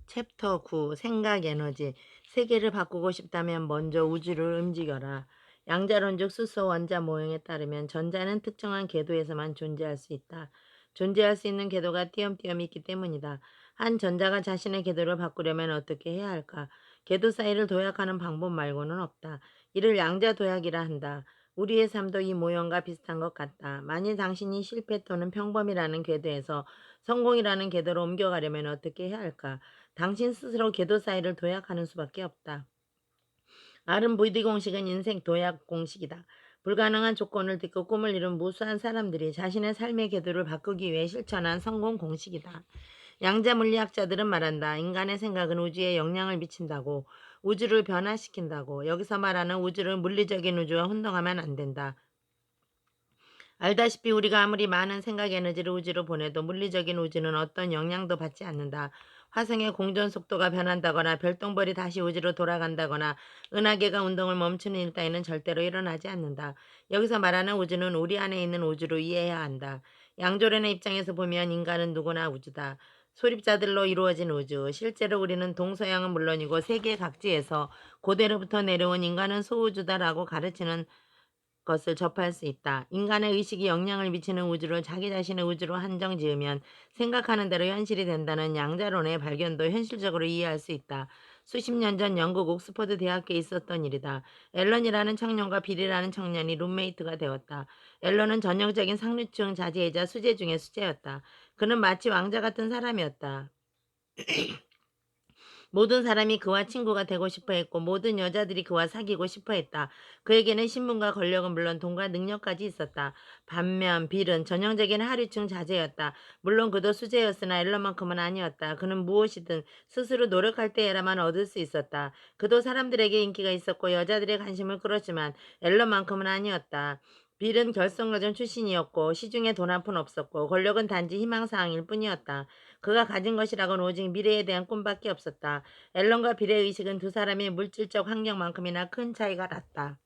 챕터 9 생각 에너지 세계를 바꾸고 싶다면 먼저 우주를 움직여라. 양자론적 수소 원자 모형에 따르면 전자는 특정한 궤도에서만 존재할 수 있다. 존재할 수 있는 궤도가 띄엄띄엄 있기 때문이다. 한 전자가 자신의 궤도를 바꾸려면 어떻게 해야 할까? 궤도 사이를 도약하는 방법 말고는 없다. 이를 양자 도약이라 한다. 우리의 삶도 이 모형과 비슷한 것 같다. 만일 당신이 실패 또는 평범이라는 궤도에서 성공이라는 궤도로 옮겨가려면 어떻게 해야 할까? 당신 스스로 궤도 사이를 도약하는 수밖에 없다. RMVD 공식은 인생 도약 공식이다. 불가능한 조건을 딛고 꿈을 이룬 무수한 사람들이 자신의 삶의 궤도를 바꾸기 위해 실천한 성공 공식이다. 양자 물리학자들은 말한다. 인간의 생각은 우주에 영향을 미친다고, 우주를 변화시킨다고. 여기서 말하는 우주를 물리적인 우주와 혼동하면 안 된다. 알다시피 우리가 아무리 많은 생각 에너지를 우주로 보내도 물리적인 우주는 어떤 영향도 받지 않는다. 화성의 공전 속도가 변한다거나 별똥별이 다시 우주로 돌아간다거나 은하계가 운동을 멈추는 일 따위는 절대로 일어나지 않는다. 여기서 말하는 우주는 우리 안에 있는 우주로 이해해야 한다. 양조련의 입장에서 보면 인간은 누구나 우주다. 소립자들로 이루어진 우주. 실제로 우리는 동서양은 물론이고 세계 각지에서 고대로부터 내려온 인간은 소우주다라고 가르치는 것을 접할 수 있다. 인간의 의식이 영향을 미치는 우주를 자기 자신의 우주로 한정 지으면 생각하는 대로 현실이 된다는 양자론의 발견도 현실적으로 이해할 수 있다. 수십 년 전 영국 옥스퍼드 대학교에 있었던 일이다. 앨런이라는 청년과 빌이라는 청년이 룸메이트가 되었다. 앨런은 전형적인 상류층 자제이자 수재 중의 수재였다. 그는 마치 왕자 같은 사람이었다. 모든 사람이 그와 친구가 되고 싶어 했고 모든 여자들이 그와 사귀고 싶어 했다. 그에게는 신분과 권력은 물론 돈과 능력까지 있었다. 반면 빌은 전형적인 하류층 자제였다. 물론 그도 수재였으나 앨런만큼은 아니었다. 그는 무엇이든 스스로 노력할 때에라만 얻을 수 있었다. 그도 사람들에게 인기가 있었고 여자들의 관심을 끌었지만 앨런만큼은 아니었다. 빌은 결성가정 출신이었고 시중에 돈 한 푼 없었고 권력은 단지 희망사항일 뿐이었다. 그가 가진 것이라곤 오직 미래에 대한 꿈밖에 없었다. 앨런과 빌의 의식은 두 사람의 물질적 환경만큼이나 큰 차이가 났다.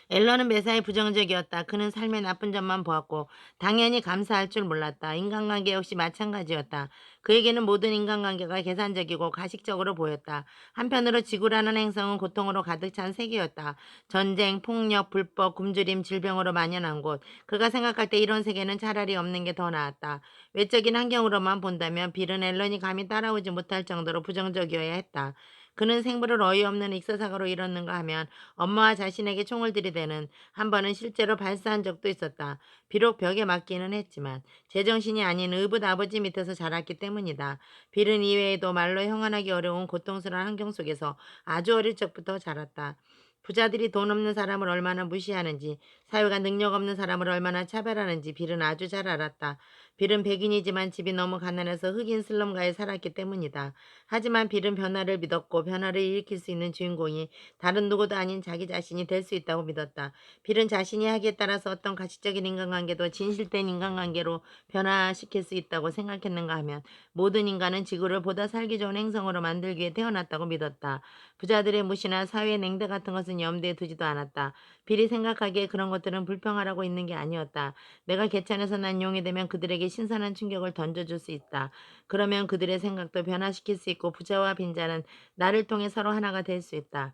앨런은 매사에 부정적이었다. 그는 삶의 나쁜 점만 보았고 당연히 감사할 줄 몰랐다. 인간관계 역시 마찬가지였다. 그에게는 모든 인간관계가 계산적이고 가식적으로 보였다. 한편으로 지구라는 행성은 고통으로 가득 찬 세계였다. 전쟁, 폭력, 불법, 굶주림, 질병으로 만연한 곳. 그가 생각할 때 이런 세계는 차라리 없는 게 더 나았다. 외적인 환경으로만 본다면 빌은 앨런이 감히 따라오지 못할 정도로 부정적이어야 했다. 그는 생물을 어이없는 익사사고로 잃었는가 하면 엄마와 자신에게 총을 들이대는 한 번은 실제로 발사한 적도 있었다. 비록 벽에 맞기는 했지만 제정신이 아닌 의붓 아버지 밑에서 자랐기 때문이다. 빌은 이외에도 말로 형언하기 어려운 고통스러운 환경 속에서 아주 어릴 적부터 자랐다. 부자들이 돈 없는 사람을 얼마나 무시하는지, 사회가 능력 없는 사람을 얼마나 차별하는지 빌은 아주 잘 알았다. 빌은 백인이지만 집이 너무 가난해서 흑인 슬럼가에 살았기 때문이다. 하지만 빌은 변화를 믿었고 변화를 일으킬 수 있는 주인공이 다른 누구도 아닌 자기 자신이 될 수 있다고 믿었다. 빌은 자신이 하기에 따라서 어떤 가치적인 인간관계도 진실된 인간관계로 변화시킬 수 있다고 생각했는가 하면 모든 인간은 지구를 보다 살기 좋은 행성으로 만들기 위해 태어났다고 믿었다. 부자들의 무시나 사회의 냉대 같은 것은 염두에 두지도 않았다. 빌이 생각하기에 그런 것들은 불평하라고 있는 게 아니었다. 내가 개천에서 난 용이 되면 그들에게 신선한 충격을 던져줄 수 있다. 그러면 그들의 생각도 변화시킬 수 있고 부자와 빈자는 나를 통해 서로 하나가 될 수 있다.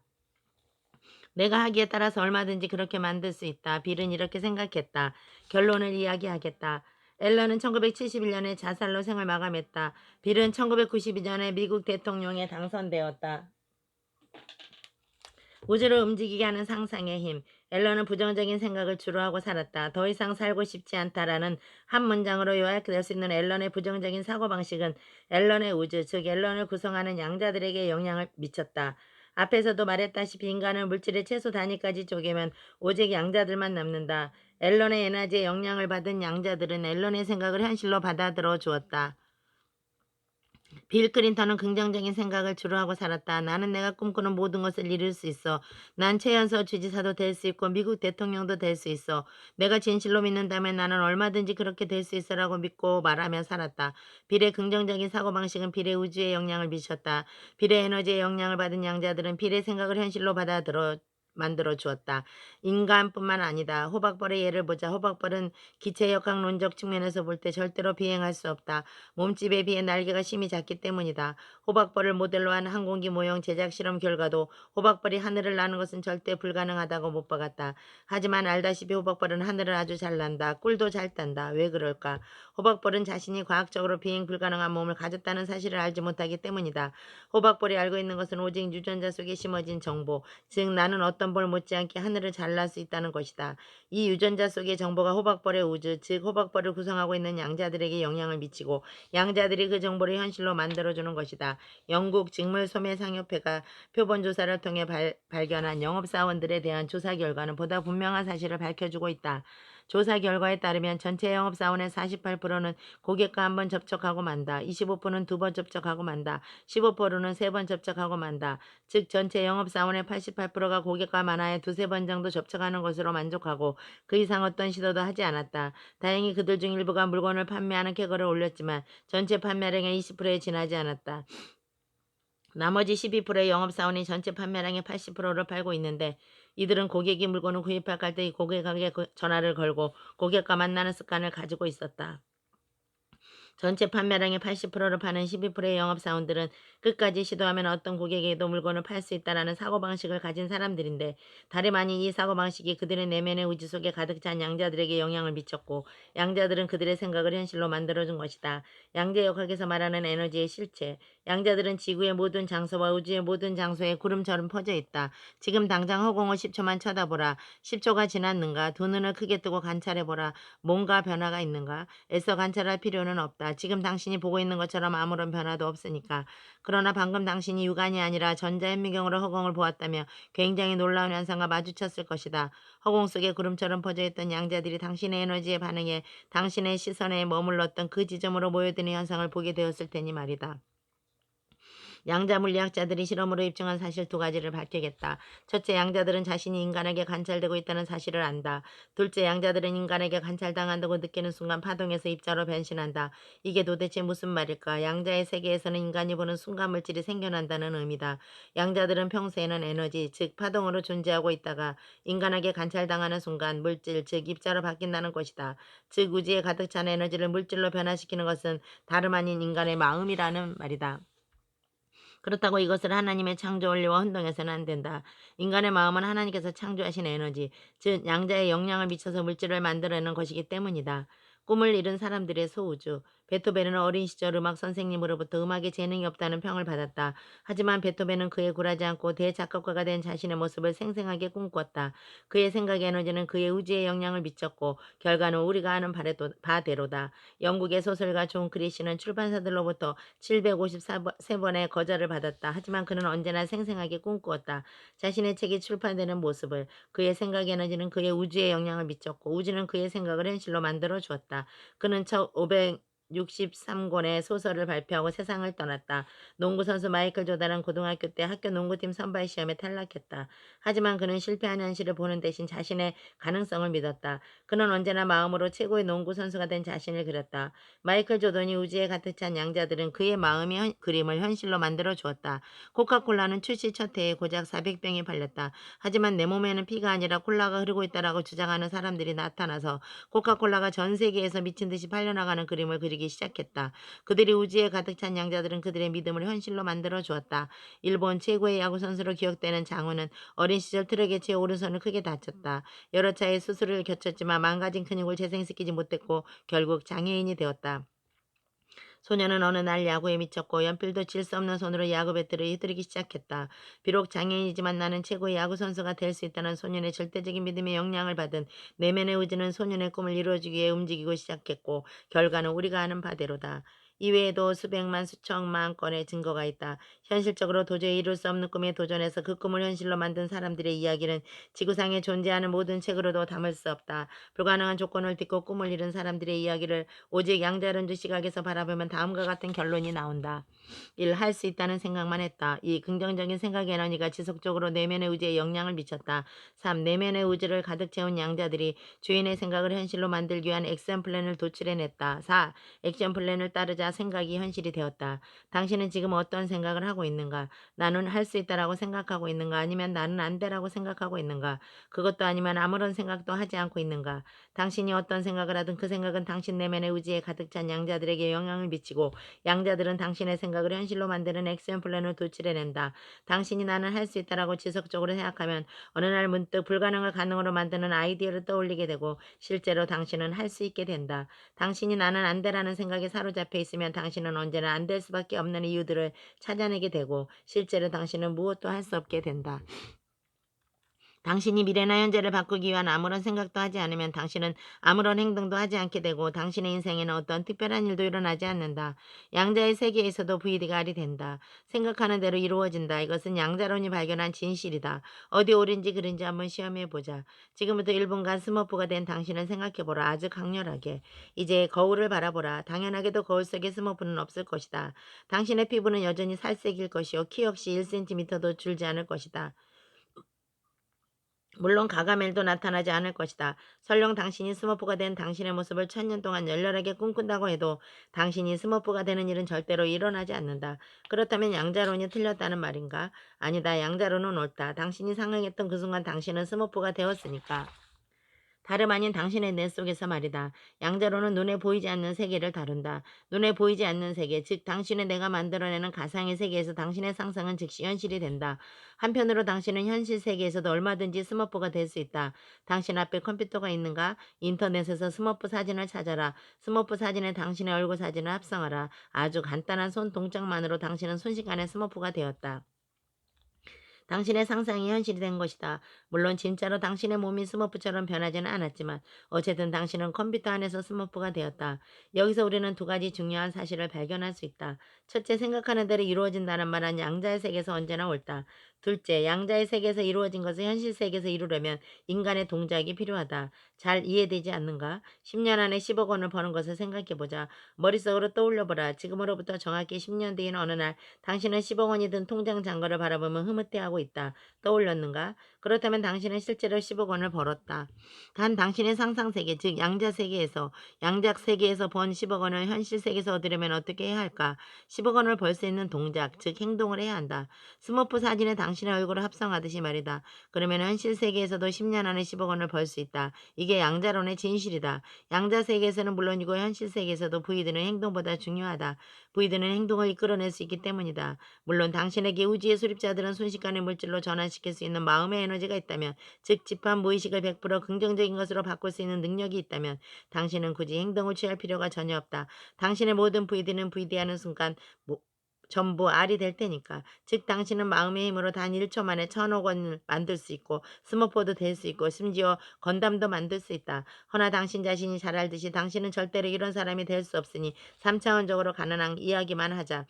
내가 하기에 따라서 얼마든지 그렇게 만들 수 있다. 빌은 이렇게 생각했다. 결론을 이야기하겠다. 앨런은 1971년에 자살로 생을 마감했다. 빌은 1992년에 미국 대통령에 당선되었다. 우주를 움직이게 하는 상상의 힘. 앨런은 부정적인 생각을 주로 하고 살았다. 더 이상 살고 싶지 않다라는 한 문장으로 요약될 수 있는 앨런의 부정적인 사고방식은 앨런의 우주, 즉 앨런을 구성하는 양자들에게 영향을 미쳤다. 앞에서도 말했다시피 인간을 물질의 최소 단위까지 쪼개면 오직 양자들만 남는다. 앨런의 에너지에 영향을 받은 양자들은 앨런의 생각을 현실로 받아들여 주었다. 빌 클린턴은 긍정적인 생각을 주로 하고 살았다. 나는 내가 꿈꾸는 모든 것을 이룰 수 있어. 난 최연소 주지사도 될 수 있고 미국 대통령도 될 수 있어. 내가 진실로 믿는다면 나는 얼마든지 그렇게 될 수 있어라고 믿고 말하며 살았다. 빌의 긍정적인 사고방식은 빌의 우주에 영향을 미쳤다. 빌의 에너지에 영향을 받은 양자들은 빌의 생각을 현실로 받아들여 만들어 주었다. 인간뿐만 아니다. 호박벌의 예를 보자. 호박벌은 기체 역학론적 측면에서 볼 때 절대로 비행할 수 없다. 몸집에 비해 날개가 심히 작기 때문이다. 호박벌을 모델로 한 항공기 모형 제작 실험 결과도 호박벌이 하늘을 나는 것은 절대 불가능하다고 못 박았다. 하지만 알다시피 호박벌은 하늘을 아주 잘 난다. 꿀도 잘 딴다. 왜 그럴까? 호박벌은 자신이 과학적으로 비행 불가능한 몸을 가졌다는 사실을 알지 못하기 때문이다. 호박벌이 알고 있는 것은 오직 유전자 속에 심어진 정보, 즉 나는 어떤 벌 못지않게 하늘을 잘 날 수 있다는 것이다. 이 유전자 속의 정보가 호박벌의 우주, 즉 호박벌을 구성하고 있는 양자들에게 영향을 미치고 양자들이 그 정보를 현실로 만들어주는 것이다. 영국 직물소매상협회가 표본 조사를 통해 발견한 영업사원들에 대한 조사 결과는 보다 분명한 사실을 밝혀주고 있다. 조사 결과에 따르면 전체 영업사원의 48%는 고객과 한 번 접촉하고 만다. 25%는 두 번 접촉하고 만다. 15%는 세 번 접촉하고 만다. 즉 전체 영업사원의 88%가 고객과 만화에 두세 번 정도 접촉하는 것으로 만족하고 그 이상 어떤 시도도 하지 않았다. 다행히 그들 중 일부가 물건을 판매하는 쾌거를 올렸지만 전체 판매량의 20%에 지나지 않았다. 나머지 12%의 영업사원이 전체 판매량의 80%를 팔고 있는데 이들은 고객이 물건을 구입할 때 고객에게 전화를 걸고 고객과 만나는 습관을 가지고 있었다. 전체 판매량의 80%를 파는 12%의 영업사원들은 끝까지 시도하면 어떤 고객에게도 물건을 팔 수 있다라는 사고방식을 가진 사람들인데 다름 아닌 이 사고방식이 그들의 내면의 의지 속에 가득 찬 양자들에게 영향을 미쳤고 양자들은 그들의 생각을 현실로 만들어준 것이다. 양자역학에서 말하는 에너지의 실체. 양자들은 지구의 모든 장소와 우주의 모든 장소에 구름처럼 퍼져 있다. 지금 당장 허공을 10초만 쳐다보라. 10초가 지났는가? 두 눈을 크게 뜨고 관찰해보라. 뭔가 변화가 있는가? 애써 관찰할 필요는 없다. 지금 당신이 보고 있는 것처럼 아무런 변화도 없으니까. 그러나 방금 당신이 육안이 아니라 전자현미경으로 허공을 보았다며 굉장히 놀라운 현상과 마주쳤을 것이다. 허공 속에 구름처럼 퍼져있던 양자들이 당신의 에너지에 반응해 당신의 시선에 머물렀던 그 지점으로 모여드는 현상을 보게 되었을 테니 말이다. 양자 물리학자들이 실험으로 입증한 사실 두 가지를 밝히겠다. 첫째, 양자들은 자신이 인간에게 관찰되고 있다는 사실을 안다. 둘째, 양자들은 인간에게 관찰당한다고 느끼는 순간 파동에서 입자로 변신한다. 이게 도대체 무슨 말일까? 양자의 세계에서는 인간이 보는 순간 물질이 생겨난다는 의미다. 양자들은 평소에는 에너지, 즉 파동으로 존재하고 있다가 인간에게 관찰당하는 순간 물질, 즉 입자로 바뀐다는 것이다. 즉 우주에 가득 찬 에너지를 물질로 변화시키는 것은 다름 아닌 인간의 마음이라는 말이다. 그렇다고 이것을 하나님의 창조 원리와 혼동해서는 안 된다. 인간의 마음은 하나님께서 창조하신 에너지, 즉 양자에 영향을 미쳐서 물질을 만들어내는 것이기 때문이다. 꿈을 이룬 사람들의 소우주. 베토벤은 어린 시절 음악 선생님으로부터 음악에 재능이 없다는 평을 받았다. 하지만 베토벤은 그에 굴하지 않고 대작곡가가 된 자신의 모습을 생생하게 꿈꿨다. 그의 생각의 에너지는 그의 의지에 영향을 미쳤고 결과는 우리가 아는 바대로다. 영국의 소설가 존 크리시는 출판사들로부터 753번의 거절을 받았다. 하지만 그는 언제나 생생하게 꿈꾸었다. 자신의 책이 출판되는 모습을. 그의 생각 에너지는 그의 우주에 영향을 미쳤고 우주는 그의 생각을 현실로 만들어 주었다. 그는 1563권의 소설을 발표하고 세상을 떠났다. 농구선수 마이클 조단은 고등학교 때 학교 농구팀 선발 시험에 탈락했다. 하지만 그는 실패한 현실을 보는 대신 자신의 가능성을 믿었다. 그는 언제나 마음으로 최고의 농구선수가 된 자신을 그렸다. 마이클 조던이 우주에 가득 찬 양자들은 그의 마음이 그림을 현실로 만들어 주었다. 코카콜라는 출시 첫 해에 고작 400병이 팔렸다. 하지만 내 몸에는 피가 아니라 콜라가 흐르고 있다라고 주장하는 사람들이 나타나서 코카콜라가 전 세계에서 미친 듯이 팔려나가는 그림을 그리기 시작했다. 그들이 우주에 가득 찬 양자들은 그들의 믿음을 현실로 만들어 주었다. 일본 최고의 야구 선수로 기억되는 장훈은 어린 시절 트럭에 치여 오른손을 크게 다쳤다. 여러 차례 수술을 겪었지만 망가진 근육을 재생시키지 못했고 결국 장애인이 되었다. 소녀는 어느 날 야구에 미쳤고 연필도 칠 수 없는 손으로 야구 배트를 휘두르기 시작했다. 비록 장애인이지만 나는 최고의 야구 선수가 될 수 있다는 소년의 절대적인 믿음의 영향을 받은 내면의 의지는 소년의 꿈을 이루어주기 위해 움직이고 시작했고 결과는 우리가 아는 바대로다. 이외에도 수백만 수천만 건의 증거가 있다. 현실적으로 도저히 이룰 수 없는 꿈에 도전해서 그 꿈을 현실로 만든 사람들의 이야기는 지구상에 존재하는 모든 책으로도 담을 수 없다. 불가능한 조건을 딛고 꿈을 이룬 사람들의 이야기를 오직 양자론주 시각에서 바라보면 다음과 같은 결론이 나온다. 1. 할 수 있다는 생각만 했다. 2. 긍정적인 생각 에너지가 지속적으로 내면의 의지에 영향을 미쳤다. 3. 내면의 의지를 가득 채운 양자들이 주인의 생각을 현실로 만들기 위한 액션 플랜을 도출해냈다. 4. 액션 플랜을 따르자 생각보다 생각이 현실이 되었다. 당신은 지금 어떤 생각을 하고 있는가? 나는 할 수 있다라고 생각하고 있는가? 아니면 나는 안 돼라고 생각하고 있는가? 그것도 아니면 아무런 생각도 하지 않고 있는가? 당신이 어떤 생각을 하든 그 생각은 당신 내면의 의지에 가득 찬 양자들에게 영향을 미치고 양자들은 당신의 생각을 현실로 만드는 액션 플랜을 도출해낸다. 당신이 나는 할 수 있다라고 지속적으로 생각하면 어느 날 문득 불가능을 가능으로 만드는 아이디어를 떠올리게 되고 실제로 당신은 할 수 있게 된다. 당신이 나는 안 돼라는 생각에 사로잡혀 있으면 당신은 언제나 안 될 수밖에 없는 이유들을 찾아내게 되고 실제로 당신은 무엇도 할 수 없게 된다. 당신이 미래나 현재를 바꾸기 위한 아무런 생각도 하지 않으면 당신은 아무런 행동도 하지 않게 되고 당신의 인생에는 어떤 특별한 일도 일어나지 않는다. 양자의 세계에서도 VD가 알이 된다. 생각하는 대로 이루어진다. 이것은 양자론이 발견한 진실이다. 어디 옳은지 그른지 한번 시험해 보자. 지금부터 1분간 스머프가 된 당신을 생각해 보라. 아주 강렬하게. 이제 거울을 바라보라. 당연하게도 거울 속에 스머프는 없을 것이다. 당신의 피부는 여전히 살색일 것이요. 키 역시 1cm도 줄지 않을 것이다. 물론 가가멜도 나타나지 않을 것이다. 설령 당신이 스머프가 된 당신의 모습을 1000년 동안 열렬하게 꿈꾼다고 해도 당신이 스머프가 되는 일은 절대로 일어나지 않는다. 그렇다면 양자론이 틀렸다는 말인가? 아니다. 양자론은 옳다. 당신이 상응했던 그 순간 당신은 스머프가 되었으니까. 다름 아닌 당신의 뇌 속에서 말이다. 양자로는 눈에 보이지 않는 세계를 다룬다. 눈에 보이지 않는 세계, 즉 당신의 내가 만들어내는 가상의 세계에서 당신의 상상은 즉시 현실이 된다. 한편으로 당신은 현실 세계에서도 얼마든지 스머프가 될 수 있다. 당신 앞에 컴퓨터가 있는가? 인터넷에서 스머프 사진을 찾아라. 스머프 사진에 당신의 얼굴 사진을 합성하라. 아주 간단한 손 동작만으로 당신은 순식간에 스머프가 되었다. 당신의 상상이 현실이 된 것이다. 물론 진짜로 당신의 몸이 스머프처럼 변하지는 않았지만 어쨌든 당신은 컴퓨터 안에서 스머프가 되었다. 여기서 우리는 두 가지 중요한 사실을 발견할 수 있다. 첫째, 생각하는 대로 이루어진다는 말은 양자의 세계에서 언제나 옳다. 둘째, 양자의 세계에서 이루어진 것을 현실 세계에서 이루려면 인간의 동작이 필요하다. 잘 이해되지 않는가? 10년 안에 10억 원을 버는 것을 생각해보자. 머릿속으로 떠올려보라. 지금으로부터 정확히 10년 뒤인 어느 날 당신은 10억 원이 든 통장 잔고를 바라보며 흐뭇해하고 있다. 떠올렸는가? 그렇다면 당신은 실제로 10억 원을 벌었다. 단 당신의 상상세계, 즉 양자세계에서 양자세계에서 번 10억 원을 현실 세계에서 얻으려면 어떻게 해야 할까? 10억 원을 벌 수 있는 동작, 즉 행동을 해야 한다. 스머프 사진에 당신의 얼굴을 합성하듯이 말이다. 그러면 현실 세계에서도 10년 안에 10억 원을 벌 수 있다. 이게 양자론의 진실이다. 양자세계에서는 물론이고 현실 세계에서도 부이드는 행동보다 중요하다. 부이드는 행동을 이끌어낼 수 있기 때문이다. 물론 당신에게 우주의 수립자들은 순식간에 물질로 전환시킬 수 있는 마음의 에너지가 있다면, 즉 집합 무의식을 100% 긍정적인 것으로 바꿀 수 있는 능력이 있다면 당신은 굳이 행동을 취할 필요가 전혀 없다. 당신의 모든 VD는 VD하는 순간 전부 R이 될 테니까. 즉 당신은 마음의 힘으로 단 1초 만에 1000억 원을 만들 수 있고 스머퍼도 될 수 있고 심지어 건담도 만들 수 있다. 허나 당신 자신이 잘 알듯이 당신은 절대로 이런 사람이 될 수 없으니 3차원적으로 가능한 이야기만 하자.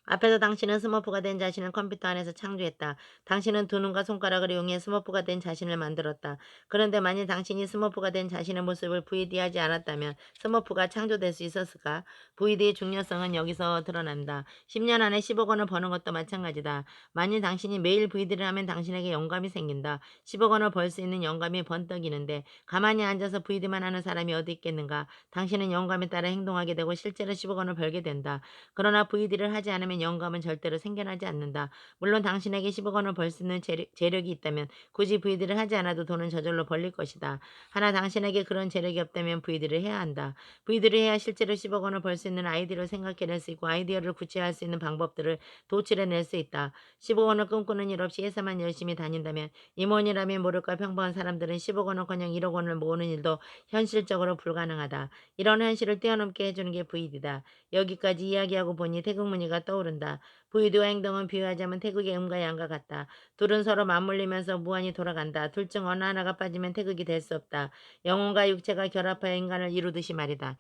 앞에서 당신은 스머프가 된 자신을 컴퓨터 안에서 창조했다. 당신은 두 눈과 손가락을 이용해 스머프가 된 자신을 만들었다. 그런데 만일 당신이 스머프가 된 자신의 모습을 VD하지 않았다면 스머프가 창조될 수 있었을까? VD의 중요성은 여기서 드러난다. 10년 안에 10억 원을 버는 것도 마찬가지다. 만일 당신이 매일 VD를 하면 당신에게 영감이 생긴다. 10억 원을 벌 수 있는 영감이 번뜩이는데 가만히 앉아서 VD만 하는 사람이 어디 있겠는가? 당신은 영감에 따라 행동하게 되고 실제로 10억 원을 벌게 된다. 그러나 VD를 하지 않으면 영감은 절대로 생겨나지 않는다. 물론 당신에게 10억 원을 벌 수 있는 재력이 있다면 굳이 VD를 하지 않아도 돈은 저절로 벌릴 것이다. 하나 당신에게 그런 재력이 없다면 VD를 해야 한다. VD를 해야 실제로 10억 원을 벌 수 있는 아이디어를 생각해낼 수 있고 아이디어를 구체화할 수 있는 방법들을 도출해낼 수 있다. 10억 원을 꿈꾸는 일 없이 회사만 열심히 다닌다면 임원이라면 모를까 평범한 사람들은 10억 원은커녕 1억 원을 모으는 일도 현실적으로 불가능하다. 이런 현실을 뛰어넘게 해주는 게 VD다. 여기까지 이야기하고 보니 태국무늬가 떠오른다. 부의도와 행동은 비유하자면 태극의 음과 양과 같다. 둘은 서로 맞물리면서 무한히 돌아간다. 둘 중 어느 하나가 빠지면 태극이 될 수 없다. 영혼과 육체가 결합하여 인간을 이루듯이 말이다.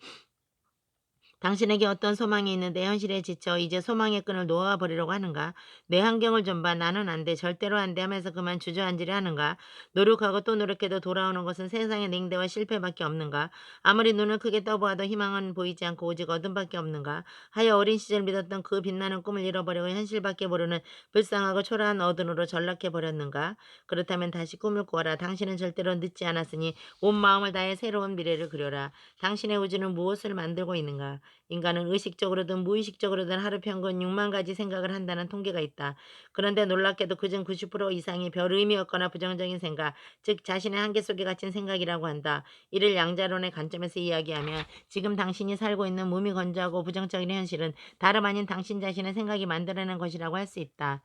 당신에게 어떤 소망이 있는데 현실에 지쳐 이제 소망의 끈을 놓아버리려고 하는가? 내 환경을 좀 봐. 나는 안 돼. 절대로 안 돼 하면서 그만 주저앉으려 하는가? 노력하고 또 노력해도 돌아오는 것은 세상의 냉대와 실패밖에 없는가? 아무리 눈을 크게 떠보아도 희망은 보이지 않고 오직 어둠밖에 없는가? 하여 어린 시절 믿었던 그 빛나는 꿈을 잃어버리고 현실밖에 모르는 불쌍하고 초라한 어둠으로 전락해버렸는가? 그렇다면 다시 꿈을 꾸어라. 당신은 절대로 늦지 않았으니 온 마음을 다해 새로운 미래를 그려라. 당신의 우주는 무엇을 만들고 있는가? 인간은 의식적으로든 무의식적으로든 하루 평균 6만 가지 생각을 한다는 통계가 있다. 그런데 놀랍게도 그중 90% 이상이 별 의미 없거나 부정적인 생각, 즉 자신의 한계 속에 갇힌 생각이라고 한다. 이를 양자론의 관점에서 이야기하면 지금 당신이 살고 있는 무미건조하고 부정적인 현실은 다름 아닌 당신 자신의 생각이 만들어낸 것이라고 할 수 있다.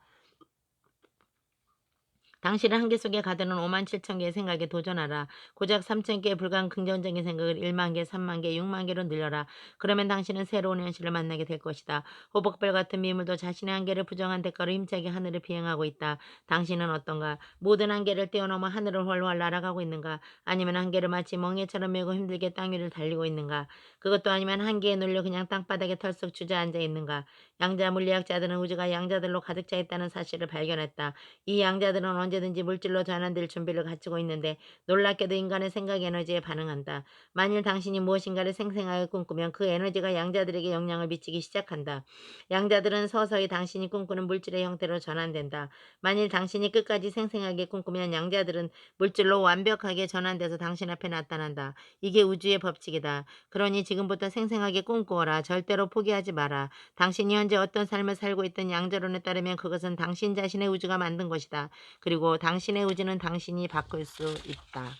당신의 한계 속에 가두는 5만 7천 개의 생각에 도전하라. 고작 3천 개의 불가한 긍정적인 생각을 1만 개, 3만 개, 6만 개로 늘려라. 그러면 당신은 새로운 현실을 만나게 될 것이다. 호박별 같은 미물도 자신의 한계를 부정한 대가로 힘차게 하늘을 비행하고 있다. 당신은 어떤가? 모든 한계를 뛰어넘어 하늘을 훨훨 날아가고 있는가? 아니면 한계를 마치 멍에처럼 메고 힘들게 땅 위를 달리고 있는가? 그것도 아니면 한계에 눌려 그냥 땅바닥에 털썩 주저앉아 있는가? 양자 물리학자들은 우주가 양자들로 가득 차 있다는 사실을 발견했다. 이 양자들은 언제든지 물질로 전환될 준비를 갖추고 있는데 놀랍게도 인간의 생각 에너지에 반응한다. 만일 당신이 무엇인가를 생생하게 꿈꾸면 그 에너지가 양자들에게 영향을 미치기 시작한다. 양자들은 서서히 당신이 꿈꾸는 물질의 형태로 전환된다. 만일 당신이 끝까지 생생하게 꿈꾸면 양자들은 물질로 완벽하게 전환돼서 당신 앞에 나타난다. 이게 우주의 법칙이다. 그러니 지금부터 생생하게 꿈꾸어라. 절대로 포기하지 마라. 당신이 현재 어떤 삶을 살고 있든 양자론에 따르면 그것은 당신 자신의 우주가 만든 것이다. 그리고 당신의 우주는 당신이 바꿀 수 있다.